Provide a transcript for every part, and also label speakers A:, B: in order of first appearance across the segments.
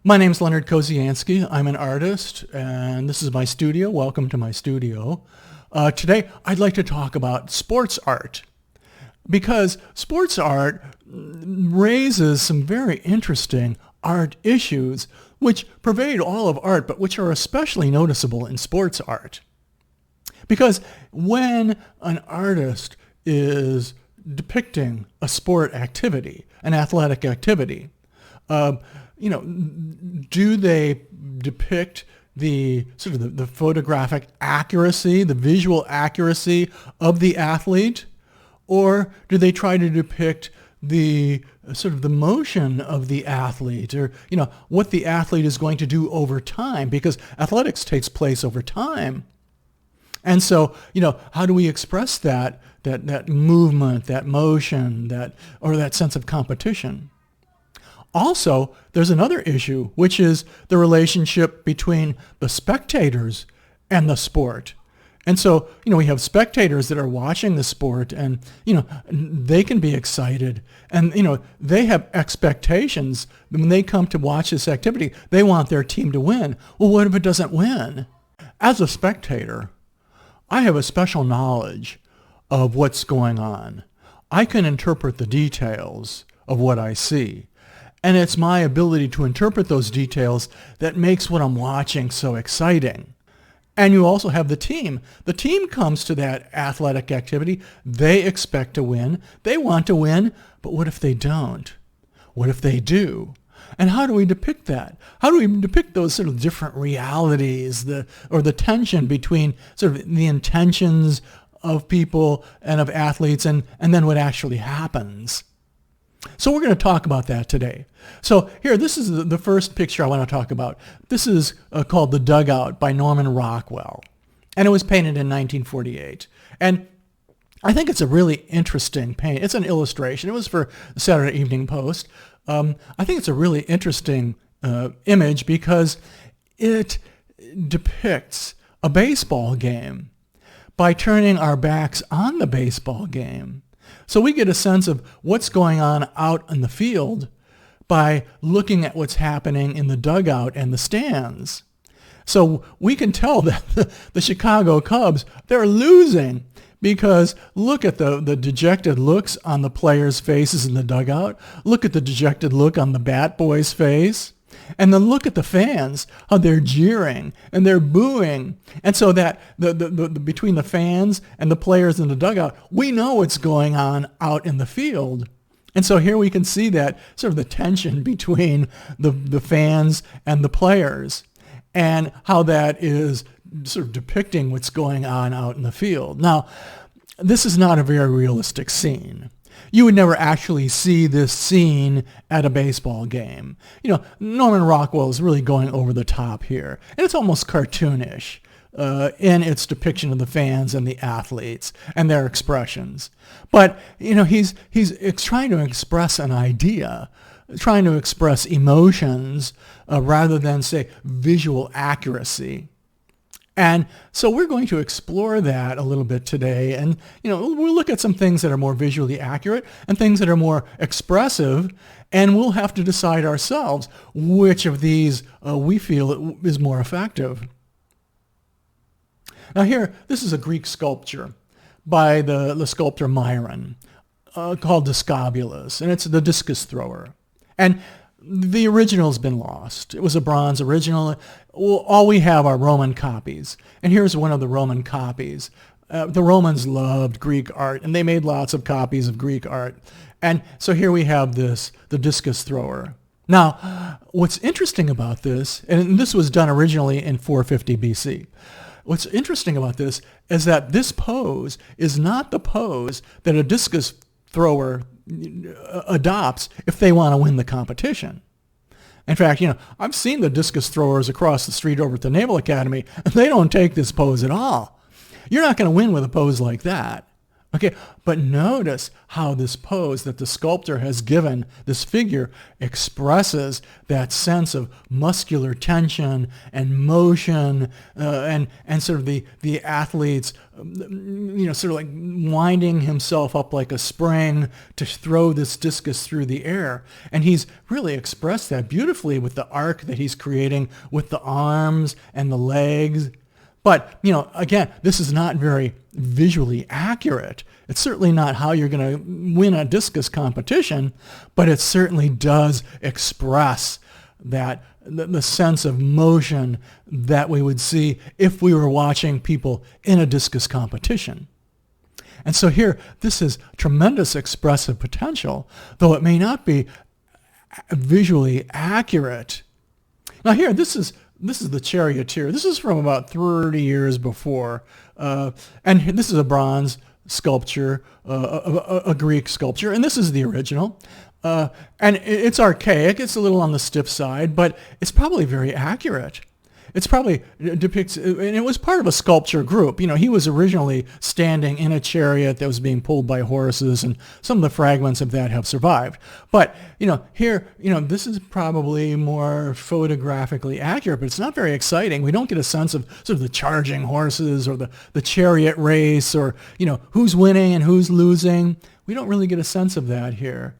A: My name's Leonard Kozianski. I'm an artist, and this is my studio. Welcome to my studio. Today, I'd like to talk about sports art, because sports art raises some very interesting art issues which pervade all of art, but which are especially noticeable in sports art. Because when an artist is depicting a sport activity, an athletic activity, do they depict the sort of the photographic accuracy, the visual accuracy of the athlete, or do they try to depict the sort of the motion of the athlete, or what the athlete is going to do over time? Because athletics takes place over time, and so how do we express that movement, that motion, or that sense of competition? Also, there's another issue, which is the relationship between the spectators and the sport. And so, we have spectators that are watching the sport, and, they can be excited, and, they have expectations. When they come to watch this activity, they want their team to win. Well, what if it doesn't win? As a spectator, I have a special knowledge of what's going on. I can interpret the details of what I see. And it's my ability to interpret those details that makes what I'm watching so exciting. And you also have the team. The team comes to that athletic activity. They expect to win. They want to win. But what if they don't? What if they do? And how do we depict that? How do we depict those sort of different realities, or the tension between sort of the intentions of people and of athletes and then what actually happens? So we're going to talk about that today. So here, this is the first picture I want to talk about. This is called The Dugout by Norman Rockwell. And it was painted in 1948. And I think it's a really interesting paint. It's an illustration. It was for the Saturday Evening Post. I think it's a really interesting image because it depicts a baseball game by turning our backs on the baseball game. So we get a sense of what's going on out in the field by looking at what's happening in the dugout and the stands. So we can tell that the Chicago Cubs, they're losing because look at the dejected looks on the players' faces in the dugout. Look at the dejected look on the bat boy's face. And then look at the fans, how they're jeering and they're booing. And so that the between the fans and the players in the dugout, we know what's going on out in the field. And so here we can see that sort of the tension between the fans and the players, and how that is sort of depicting what's going on out in the field. Now, this is not a very realistic scene. You would never actually see this scene at a baseball game. Norman Rockwell is really going over the top here. And it's almost cartoonish in its depiction of the fans and the athletes and their expressions. But, he's trying to express an idea, trying to express emotions rather than, say, visual accuracy. And so we're going to explore that a little bit today. And, we'll look at some things that are more visually accurate and things that are more expressive. And we'll have to decide ourselves which of these we feel is more effective. Now here, this is a Greek sculpture by the sculptor Myron called Discobolus. And it's the discus thrower. And the original's been lost. It was a bronze original. All we have are Roman copies. And here's one of the Roman copies. The Romans loved Greek art, and they made lots of copies of Greek art. And so here we have the discus thrower. Now, what's interesting about this, and this was done originally in 450 BC. What's interesting about this is that this pose is not the pose that a discus thrower adopts if they want to win the competition. In fact, I've seen the discus throwers across the street over at the Naval Academy, and they don't take this pose at all. You're not going to win with a pose like that. Okay, but notice how this pose that the sculptor has given this figure expresses that sense of muscular tension and motion, and sort of the athlete's, sort of like winding himself up like a spring to throw this discus through the air. And he's really expressed that beautifully with the arc that he's creating with the arms and the legs. But, again, this is not very visually accurate. It's certainly not how you're going to win a discus competition, but it certainly does express that the sense of motion that we would see if we were watching people in a discus competition. And so here, this is tremendous expressive potential, though it may not be visually accurate. Now here, this is the charioteer. This is from about 30 years before. And this is a bronze sculpture, a Greek sculpture. And this is the original. And it's archaic. It's a little on the stiff side, but it's probably very accurate. It's probably depicts, and it was part of a sculpture group. He was originally standing in a chariot that was being pulled by horses, and some of the fragments of that have survived. But, here, this is probably more photographically accurate, but it's not very exciting. We don't get a sense of sort of the charging horses or the chariot race or, who's winning and who's losing. We don't really get a sense of that here.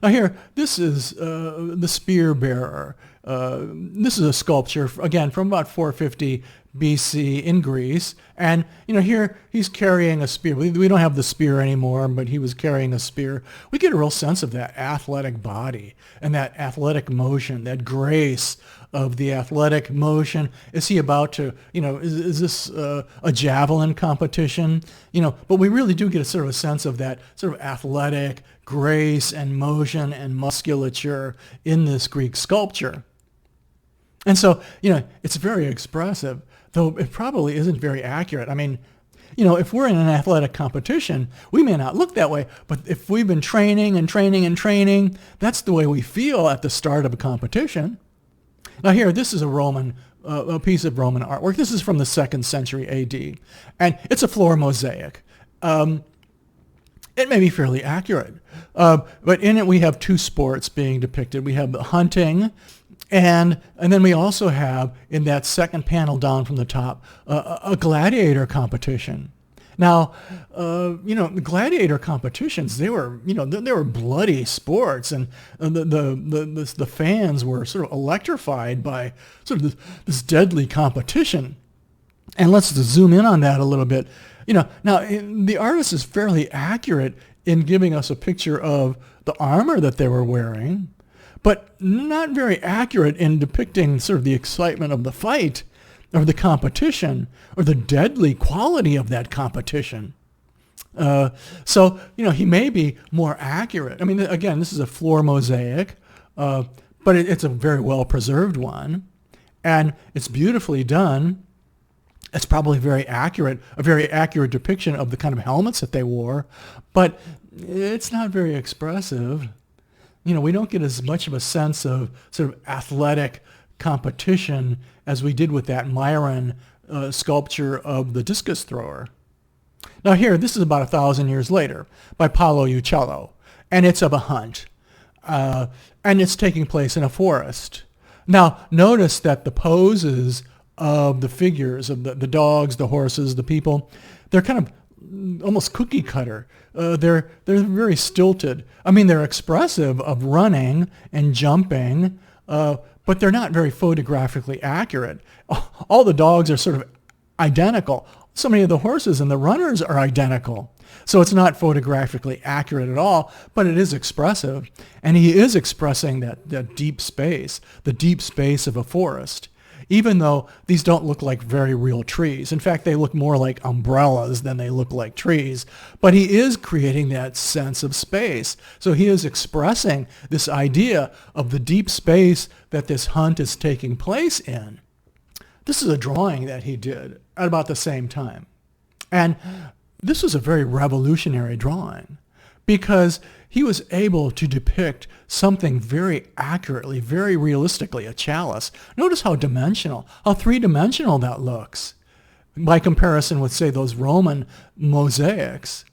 A: Now here, this is the spear bearer. This is a sculpture, again, from about 450 BC in Greece. And, here he's carrying a spear. We don't have the spear anymore, but he was carrying a spear. We get a real sense of that athletic body and that athletic motion, that grace of the athletic motion. Is he about to, is this a javelin competition? But we really do get a sort of a sense of that sort of athletic grace and motion and musculature in this Greek sculpture. And so, it's very expressive, though it probably isn't very accurate. I mean, if we're in an athletic competition, we may not look that way, but if we've been training and training and training, that's the way we feel at the start of a competition. Now here, this is a piece of Roman artwork. This is from the 2nd century AD, and it's a floor mosaic. It may be fairly accurate, but in it we have two sports being depicted. We have hunting, and then we also have, in that second panel down from the top, a gladiator competition. Now, the gladiator competitions, they were bloody sports, and the fans were sort of electrified by sort of this deadly competition. And let's zoom in on that a little bit. Now the artist is fairly accurate in giving us a picture of the armor that they were wearing, but not very accurate in depicting sort of the excitement of the fight or the competition or the deadly quality of that competition. So he may be more accurate. I mean, again, this is a floor mosaic, but it's a very well-preserved one, and it's beautifully done. It's probably a very accurate depiction of the kind of helmets that they wore, but it's not very expressive. We don't get as much of a sense of sort of athletic competition as we did with that Myron sculpture of the discus thrower. Now here, this is about 1,000 years later by Paolo Uccello, and it's of a hunt, and it's taking place in a forest. Now notice that the poses of the figures, of the dogs, the horses, the people, they're kind of almost cookie cutter. They're very stilted. I mean, they're expressive of running and jumping, but they're not very photographically accurate. All the dogs are sort of identical. So many of the horses and the runners are identical. So it's not photographically accurate at all, but it is expressive. And he is expressing that deep space, the deep space of a forest, even though these don't look like very real trees. In fact, they look more like umbrellas than they look like trees. But he is creating that sense of space. So he is expressing this idea of the deep space that this hunt is taking place in. This is a drawing that he did at about the same time. And this was a very revolutionary drawing because he was able to depict something very accurately, very realistically, a chalice. Notice how dimensional, how three-dimensional that looks by comparison with, say, those Roman mosaics.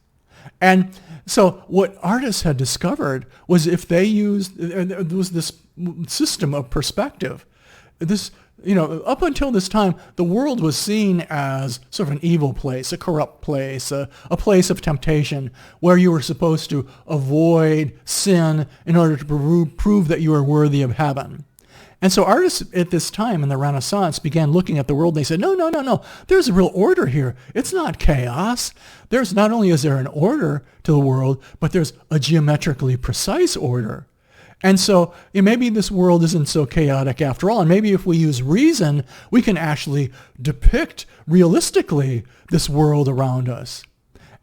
A: And so what artists had discovered was if they used, there was this system of perspective. This, up until this time, the world was seen as sort of an evil place, a corrupt place, a place of temptation where you were supposed to avoid sin in order to prove that you were worthy of heaven. And so artists at this time in the Renaissance began looking at the world and they said, no, no, no, no, there's a real order here. It's not chaos. There's not only is there an order to the world, but there's a geometrically precise order. And so maybe this world isn't so chaotic after all. And maybe if we use reason, we can actually depict realistically this world around us.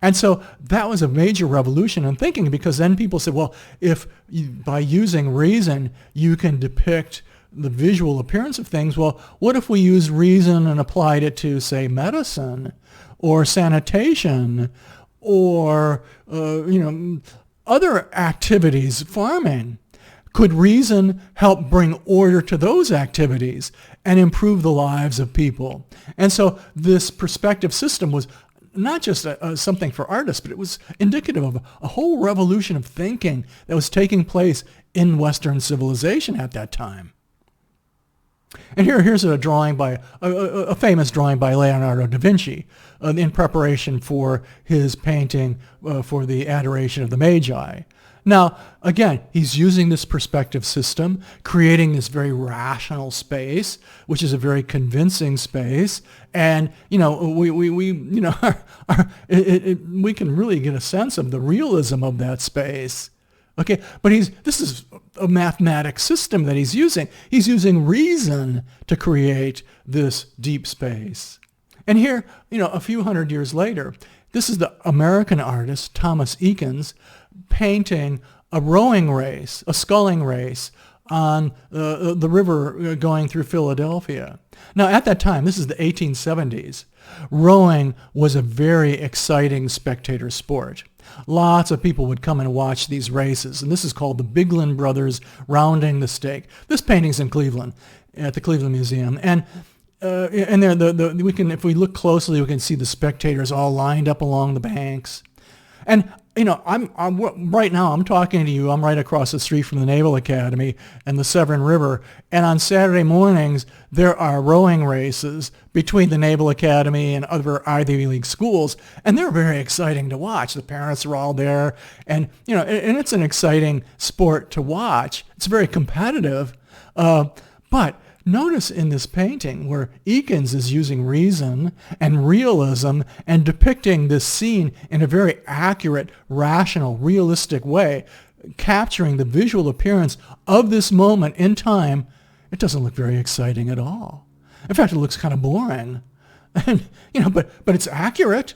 A: And so that was a major revolution in thinking, because then people said, well, if by using reason you can depict the visual appearance of things, well, what if we used reason and applied it to, say, medicine or sanitation or, other activities, farming? Could reason help bring order to those activities and improve the lives of people? And so this perspective system was not just something for artists, but it was indicative of a whole revolution of thinking that was taking place in Western civilization at that time. And here's a drawing by a famous drawing by Leonardo da Vinci in preparation for his painting for the Adoration of the Magi. Now, again, he's using this perspective system, creating this very rational space, which is a very convincing space, and we can really get a sense of the realism of that space. Okay, but this is a mathematic system that he's using. He's using reason to create this deep space. And here, a few hundred years later, this is the American artist Thomas Eakins painting a rowing race, a sculling race on the river going through Philadelphia. Now, at that time, this is the 1870s, rowing was a very exciting spectator sport. Lots of people would come and watch these races, and this is called the Bigland Brothers Rounding the Stake. This painting's in Cleveland, at the Cleveland Museum, and there, we can, if we look closely, we can see the spectators all lined up along the banks. And I'm right now, I'm talking to you, I'm right across the street from the Naval Academy and the Severn River, and on Saturday mornings, there are rowing races between the Naval Academy and other Ivy League schools, and they're very exciting to watch. The parents are all there, and, and it's an exciting sport to watch. It's very competitive, but notice in this painting where Eakins is using reason and realism and depicting this scene in a very accurate, rational, realistic way, capturing the visual appearance of this moment in time, it doesn't look very exciting at all. In fact, it looks kind of boring. And, but it's accurate.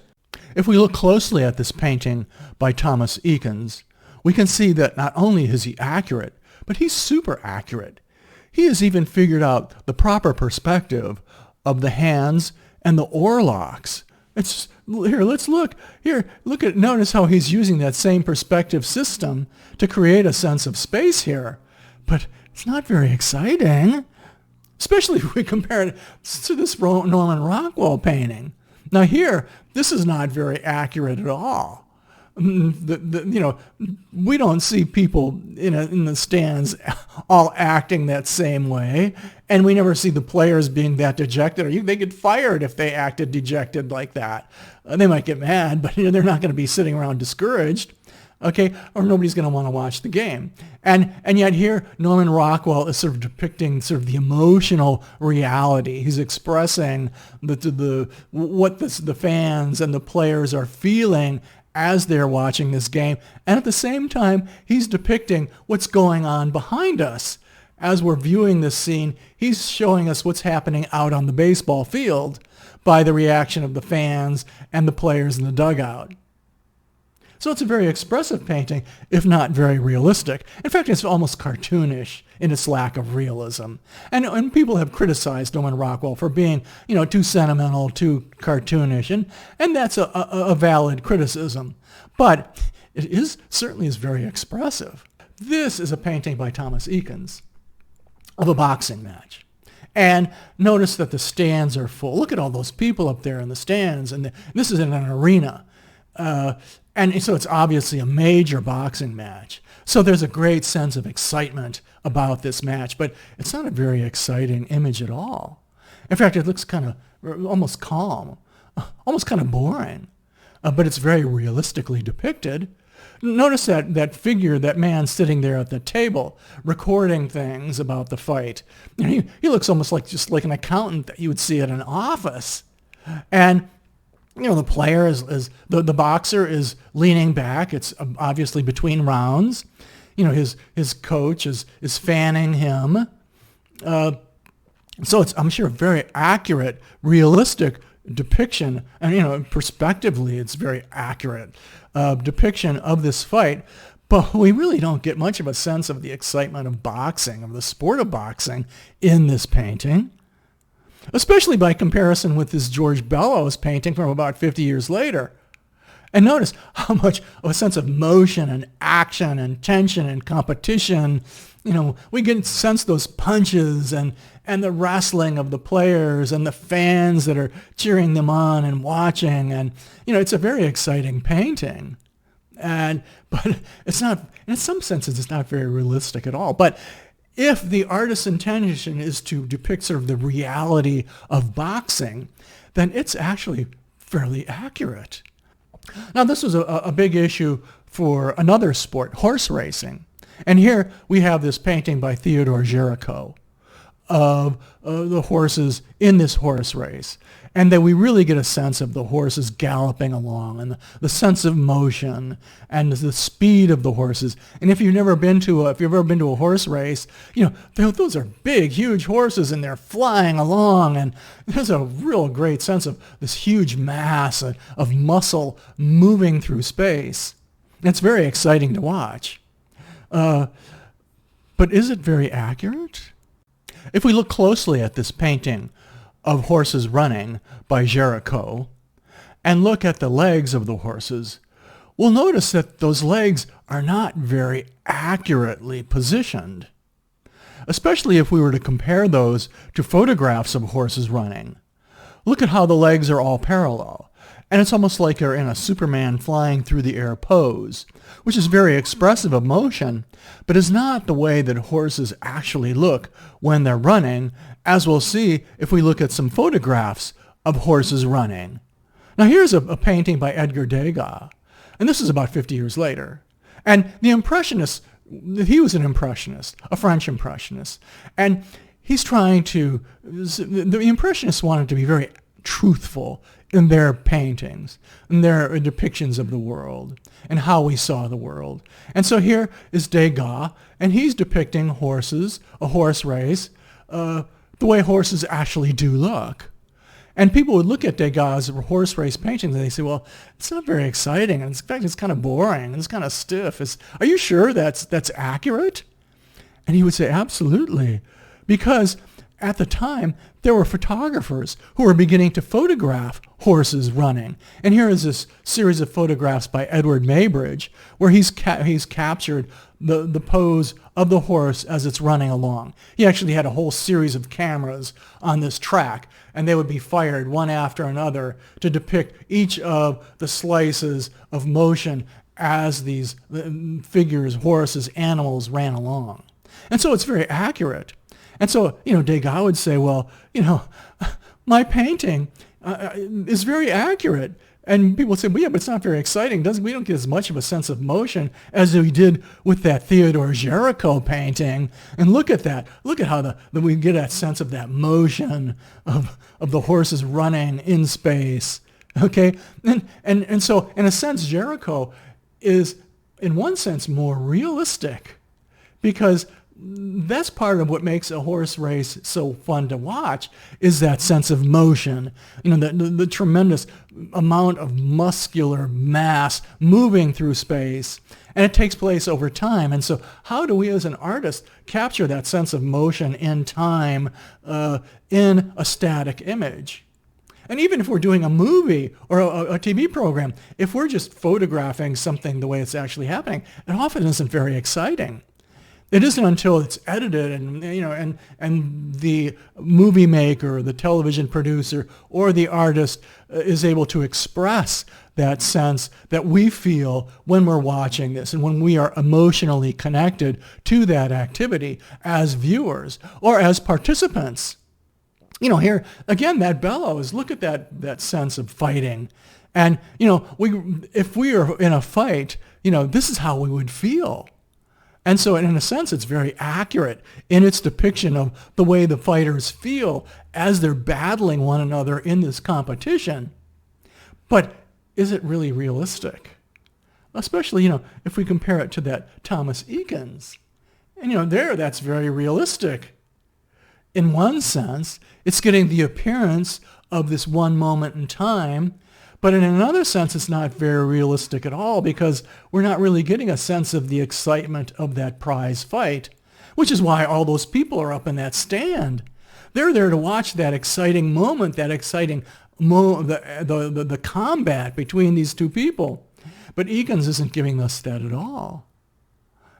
A: If we look closely at this painting by Thomas Eakins, we can see that not only is he accurate, but he's super accurate. He has even figured out the proper perspective of the hands and the oarlocks. Here, let's look. Notice how he's using that same perspective system to create a sense of space here. But it's not very exciting, especially if we compare it to this Norman Rockwell painting. Now here, this is not very accurate at all. We don't see people in the stands all acting that same way, and we never see the players being that dejected. Or they get fired if they acted dejected like that. They might get mad, but they're not going to be sitting around discouraged, okay? Or nobody's going to want to watch the game. And yet here, Norman Rockwell is sort of depicting sort of the emotional reality. He's expressing what the fans and the players are feeling as they're watching this game. And at the same time, he's depicting what's going on behind us. As we're viewing this scene, he's showing us what's happening out on the baseball field by the reaction of the fans and the players in the dugout. So it's a very expressive painting, if not very realistic. In fact, it's almost cartoonish in its lack of realism. And people have criticized Norman Rockwell for being, too sentimental, too cartoonish, and that's a valid criticism. But it certainly is very expressive. This is a painting by Thomas Eakins of a boxing match. And notice that the stands are full. Look at all those people up there in the stands. And this is in an arena. And so it's obviously a major boxing match. So there's a great sense of excitement about this match, but it's not a very exciting image at all. In fact, it looks kind of almost calm, almost kind of boring, but it's very realistically depicted. Notice that figure, that man sitting there at the table, recording things about the fight. He looks almost like just like an accountant that you would see at an office. And the player is the boxer is leaning back. It's obviously between rounds. His coach is fanning him. So it's, I'm sure, a very accurate, realistic depiction, and prospectively it's very accurate depiction of this fight. But we really don't get much of a sense of the excitement of boxing, of the sport of boxing, in this painting, especially by comparison with this George Bellows painting from about 50 years later. And notice how much of a sense of motion and action and tension and competition, we can sense those punches and the wrestling of the players and the fans that are cheering them on and watching. And, it's a very exciting painting. But it's not, in some senses, it's not very realistic at all. But if the artist's intention is to depict sort of the reality of boxing, then it's actually fairly accurate. Now, this was a big issue for another sport, horse racing. And here we have this painting by Theodore Géricault of the horses in this horse race. And that we really get a sense of the horses galloping along and the sense of motion and the speed of the horses. And if you've ever been to a horse race, those are big, huge horses and they're flying along. And there's a real great sense of this huge mass of muscle moving through space. It's very exciting to watch. But is it very accurate? If we look closely at this painting of horses running by Géricault and look at the legs of the horses, we'll notice that those legs are not very accurately positioned, especially if we were to compare those to photographs of horses running. Look at how the legs are all parallel, and it's almost like they're in a Superman flying through the air pose, which is very expressive of motion, but is not the way that horses actually look when they're running, as we'll see if we look at some photographs of horses running. Now here's a painting by Edgar Degas, and this is about 50 years later. And the Impressionists, he was an Impressionist, a French Impressionist, and he's trying to, the Impressionists wanted to be very truthful in their paintings, in their depictions of the world and how we saw the world. And so here is Degas, and he's depicting horses, a horse race, the way horses actually do look. And people would look at Degas' horse race paintings and they say, well, it's not very exciting. And in fact, it's kind of boring. And it's kind of stiff. Are you sure that's accurate? And he would say, absolutely. Because at the time, there were photographers who were beginning to photograph horses running. And here is this series of photographs by Edward Maybridge, where he's captured the pose of the horse as it's running along. He actually had a whole series of cameras on this track, and they would be fired one after another to depict each of the slices of motion as these figures, horses, animals ran along. And so it's very accurate. And so, Degas would say, well, my painting is very accurate. And people would say, well, yeah, but it's not very exciting. We don't get as much of a sense of motion as we did with that Theodore Géricault painting. And look at that. Look at how we get that sense of that motion of the horses running in space. Okay? And so, in a sense, Géricault is, in one sense, more realistic, because that's part of what makes a horse race so fun to watch, is that sense of motion, the tremendous amount of muscular mass moving through space, and it takes place over time. And so how do we as an artist capture that sense of motion in time in a static image? And even if we're doing a movie or a TV program, if we're just photographing something the way it's actually happening, it often isn't very exciting. It isn't until it's edited and the movie maker, the television producer, or the artist is able to express that sense that we feel when we're watching this and when we are emotionally connected to that activity as viewers or as participants. Here again, that bellows. Look at that sense of fighting, and if we are in a fight, this is how we would feel. And so in a sense, it's very accurate in its depiction of the way the fighters feel as they're battling one another in this competition. But is it really realistic? Especially, if we compare it to that Thomas Eakins. And, that's very realistic. In one sense, it's getting the appearance of this one moment in time. But in another sense, it's not very realistic at all because we're not really getting a sense of the excitement of that prize fight, which is why all those people are up in that stand. They're there to watch that exciting moment, that exciting the combat between these two people. But Eakins isn't giving us that at all.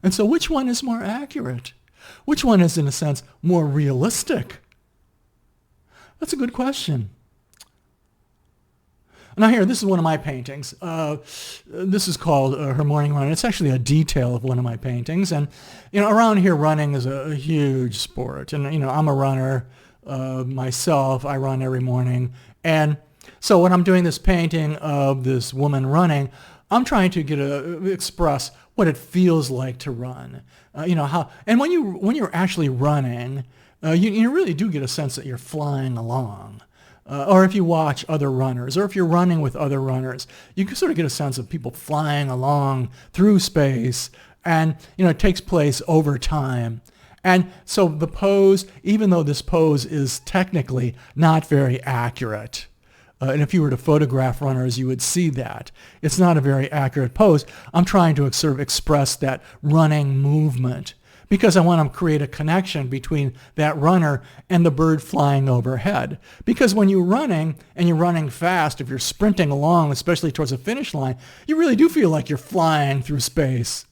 A: And so which one is more accurate? Which one is, in a sense, more realistic? That's a good question. Now here, this is one of my paintings. This is called Her Morning Run. It's actually a detail of one of my paintings. And, around here running is a huge sport. And, I'm a runner myself. I run every morning. And so when I'm doing this painting of this woman running, I'm trying to express what it feels like to run. And when you're actually running, you really do get a sense that you're flying along. Or if you watch other runners, or if you're running with other runners, you can sort of get a sense of people flying along through space, and it takes place over time. And so the pose, even though this pose is technically not very accurate, and if you were to photograph runners, you would see that. It's not a very accurate pose. I'm trying to sort of express that running movement because I want to create a connection between that runner and the bird flying overhead. Because when you're running, and you're running fast, if you're sprinting along, especially towards the finish line, you really do feel like you're flying through space.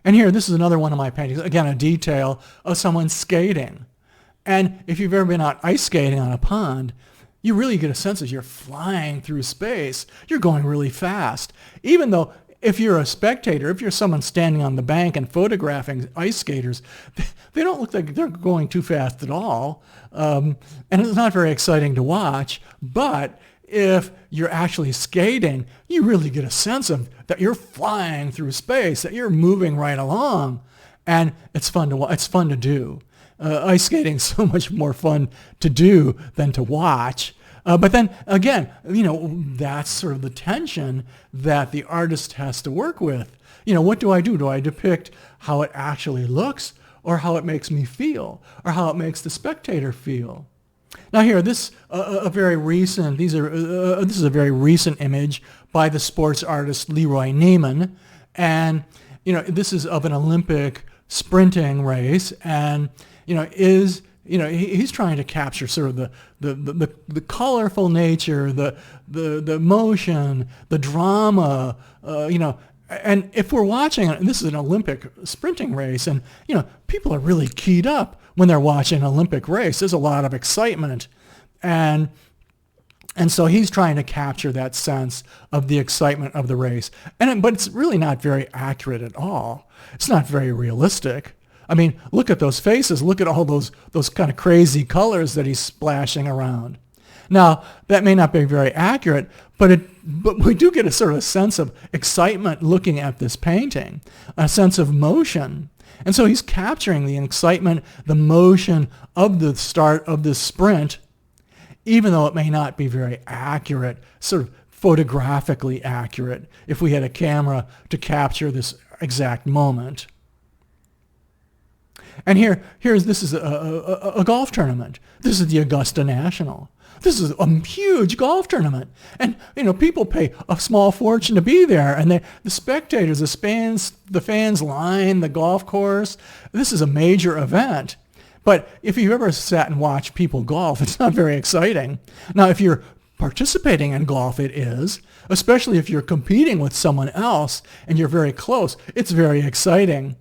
A: And here, this is another one of my paintings, again, a detail of someone skating. And if you've ever been out ice skating on a pond, you really get a sense as you're flying through space. You're going really fast. Even though if you're a spectator, if you're someone standing on the bank and photographing ice skaters, they don't look like they're going too fast at all. And it's not very exciting to watch. But if you're actually skating, you really get a sense of that you're flying through space, that you're moving right along. And it's fun to watch. It's fun to do. Ice skating is so much more fun to do than to watch. But then again, that's sort of the tension that the artist has to work with. What do I do? Do I depict how it actually looks, or how it makes me feel, or how it makes the spectator feel? Now here, this is a very recent image by the sports artist Leroy Neiman, and this is of an Olympic sprinting race, and he's trying to capture sort of the colorful nature, the motion, the drama, and if we're watching, this is an Olympic sprinting race, and people are really keyed up when they're watching an Olympic race. There's a lot of excitement, and so he's trying to capture that sense of the excitement of the race, but it's really not very accurate at all. It's not very realistic. I mean, look at those faces. Look at all those kind of crazy colors that he's splashing around. Now, that may not be very accurate, but we do get a sort of a sense of excitement looking at this painting, a sense of motion. And so he's capturing the excitement, the motion of the start of this sprint, even though it may not be very accurate, sort of photographically accurate, if we had a camera to capture this exact moment. And this is a golf tournament. This is the Augusta National. This is a huge golf tournament. And, people pay a small fortune to be there. And the spectators, the fans line the golf course. This is a major event. But if you've ever sat and watched people golf, it's not very exciting. Now, if you're participating in golf, it is, especially if you're competing with someone else and you're very close. It's very exciting.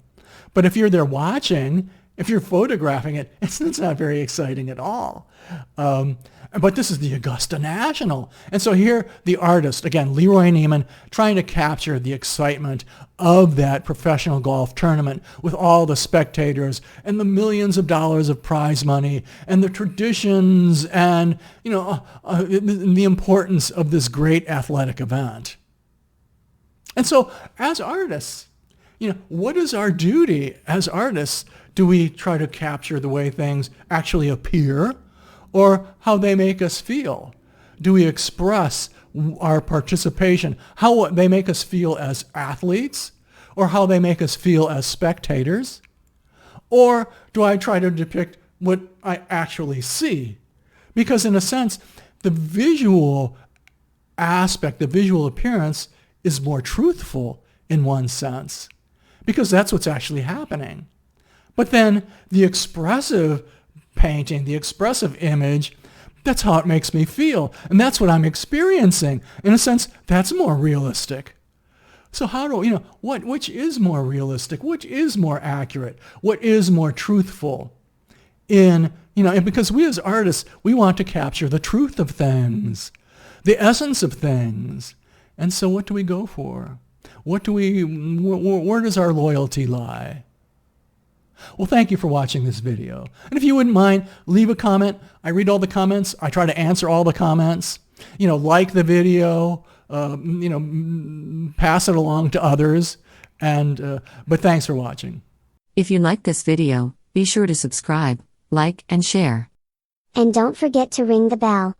A: But if you're there watching, if you're photographing it, it's not very exciting at all. But this is the Augusta National. And so here, the artist, again, Leroy Neiman, trying to capture the excitement of that professional golf tournament with all the spectators and the millions of dollars of prize money and the traditions and, the importance of this great athletic event. And so as artists, what is our duty as artists? Do we try to capture the way things actually appear, or how they make us feel? Do we express our participation, how they make us feel as athletes, or how they make us feel as spectators? Or do I try to depict what I actually see? Because in a sense, the visual aspect, the visual appearance is more truthful in one sense, because that's what's actually happening. But then the expressive painting, the expressive image, that's how it makes me feel. And that's what I'm experiencing. In a sense, that's more realistic. So which is more realistic? Which is more accurate? What is more truthful? And because we as artists, we want to capture the truth of things, the essence of things. And so what do we go for? Where does our loyalty lie? Well, thank you for watching this video. And if you wouldn't mind, leave a comment. I read all the comments. I try to answer all the comments. Like the video, pass it along to others. But thanks for watching.
B: If you like this video, be sure to subscribe, like, and share.
C: And don't forget to ring the bell.